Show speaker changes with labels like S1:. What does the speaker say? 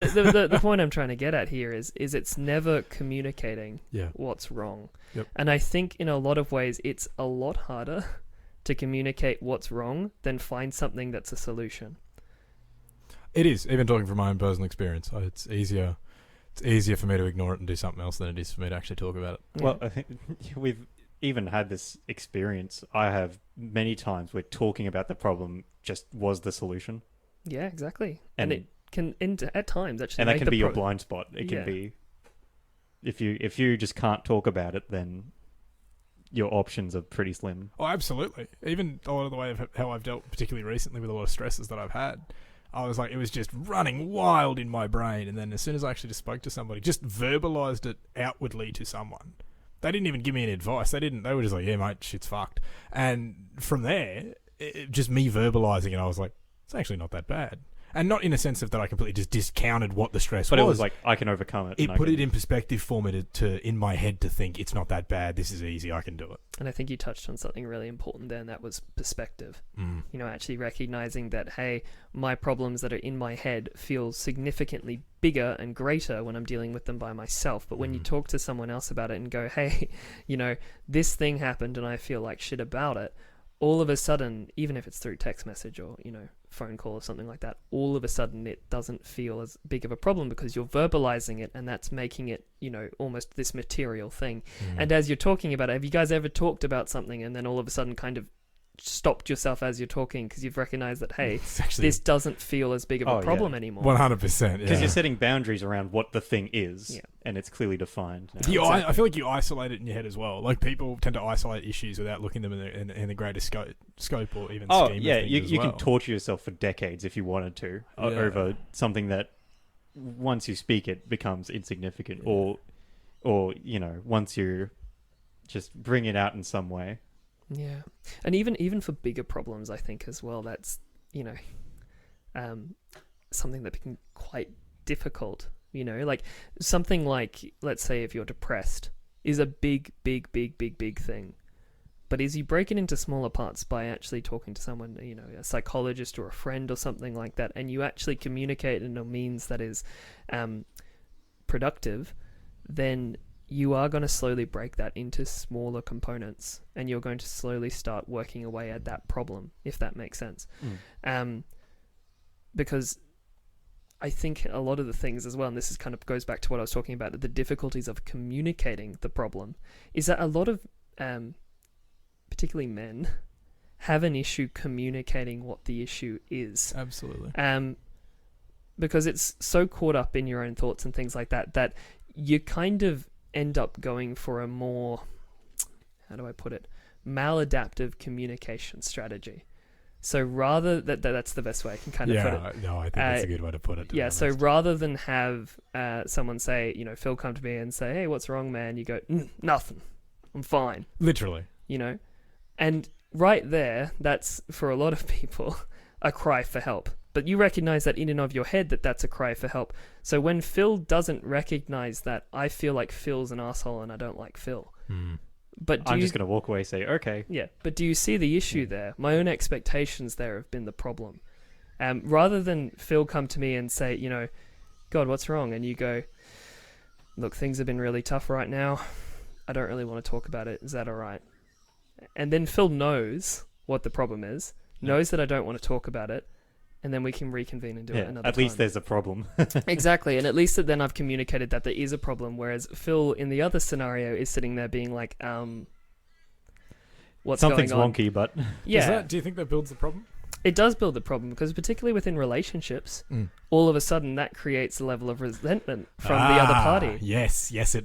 S1: The point I'm trying to get at here is it's never communicating
S2: Yeah.
S1: what's wrong.
S2: Yep.
S1: And I think in a lot of ways it's a lot harder to communicate what's wrong than find something that's a solution.
S2: It is, even talking from my own personal experience. It's easier for me to ignore it and do something else than it is for me to actually talk about it.
S1: Yeah.
S3: Well, I think we've even had this experience. I have many times where talking about the problem just was the solution.
S1: Yeah, exactly.
S3: And
S1: it can at times actually
S3: and that
S1: make
S3: can
S1: the
S3: be your blind spot. It can
S1: Yeah.
S3: be if you just can't talk about it, then your options are pretty slim.
S2: Oh, absolutely. Even a lot of the way of how I've dealt, particularly recently, with a lot of stresses that I've had, I was like, it was just running wild in my brain. And then as soon as I actually just spoke to somebody, just verbalized it outwardly to someone. They didn't even give me any advice. They were just like, yeah, mate, shit's fucked. And from there, just me verbalizing it, I was like, it's actually not that bad. And not in a sense of that I completely just discounted what the stress was.
S3: But it was like, I can overcome it.
S2: It put it in perspective for me to in my head to think it's not that bad. This is easy. I can do it.
S1: And I think you touched on something really important there, and that was perspective.
S2: Mm.
S1: You know, actually recognizing that, hey, my problems that are in my head feel significantly bigger and greater when I'm dealing with them by myself. But when you talk to someone else about it and go, hey, you know, this thing happened and I feel like shit about it, all of a sudden, even if it's through text message or, you know, phone call or something like that, all of a sudden it doesn't feel as big of a problem because you're verbalizing it, and that's making it, you know, almost this material thing. And as you're talking about it, have you guys ever talked about something and then all of a sudden kind of stopped yourself as you're talking because you've recognized that, hey, this doesn't feel as big of a problem anymore?
S2: 100%.
S3: Because you're setting boundaries around what the thing is,
S1: Yeah.
S3: and it's clearly defined.
S2: I feel like you isolate it in your head as well. Like people tend to isolate issues without looking at them in the greater scope or even scheme.
S3: Oh,
S2: of
S3: yeah,
S2: things
S3: you
S2: as
S3: can
S2: well.
S3: torture yourself for decades if you wanted to over something that once you speak it becomes insignificant, or you know, once you just bring it out in some way.
S1: Yeah. And even for bigger problems, I think as well, that's, you know, something that became quite difficult, you know, like something like, let's say if you're depressed is a big thing. But as you break it into smaller parts by actually talking to someone, you know, a psychologist or a friend or something like that, and you actually communicate in a means that is productive, then you are going to slowly break that into smaller components, and you're going to slowly start working away at that problem, if that makes sense. Because I think a lot of the things as well, and this is kind of goes back to what I was talking about, the difficulties of communicating the problem, is that a lot of, particularly men, have an issue communicating what the issue is.
S2: Absolutely.
S1: Because it's so caught up in your own thoughts and things like that, that you kind of end up going for a more, how do I put it, maladaptive communication strategy. So rather that's the best way I can kind of put it.
S2: No, I think that's a good way to put it.
S1: So rather than have someone say, you know, Phil come to me and say, hey, what's wrong, man? You go, nothing. I'm fine.
S2: Literally.
S1: You know? And right there, that's, for a lot of people, a cry for help. But you recognize that in and of your head that that's a cry for help. So when Phil doesn't recognize that, I feel like Phil's an asshole and I don't like Phil. But
S3: I'm just going to walk away and say, okay.
S1: Yeah, but do you see the issue there? My own expectations there have been the problem. Rather than Phil come to me and say, you know, God, what's wrong? And you go, look, things have been really tough right now. I don't really want to talk about it. Is that all right? And then Phil knows what the problem is, knows that I don't want to talk about it, and then we can reconvene and do it another time.
S3: At least there's a problem.
S1: Exactly, and at least then I've communicated that there is a problem, whereas Phil in the other scenario is sitting there being like, what's
S3: Something's
S1: going on?
S3: wonky, but...
S1: Yeah.
S2: Do you think that builds the problem?
S1: It does build the problem, because particularly within relationships, all of a sudden that creates a level of resentment from the other party.
S2: Yes, it does.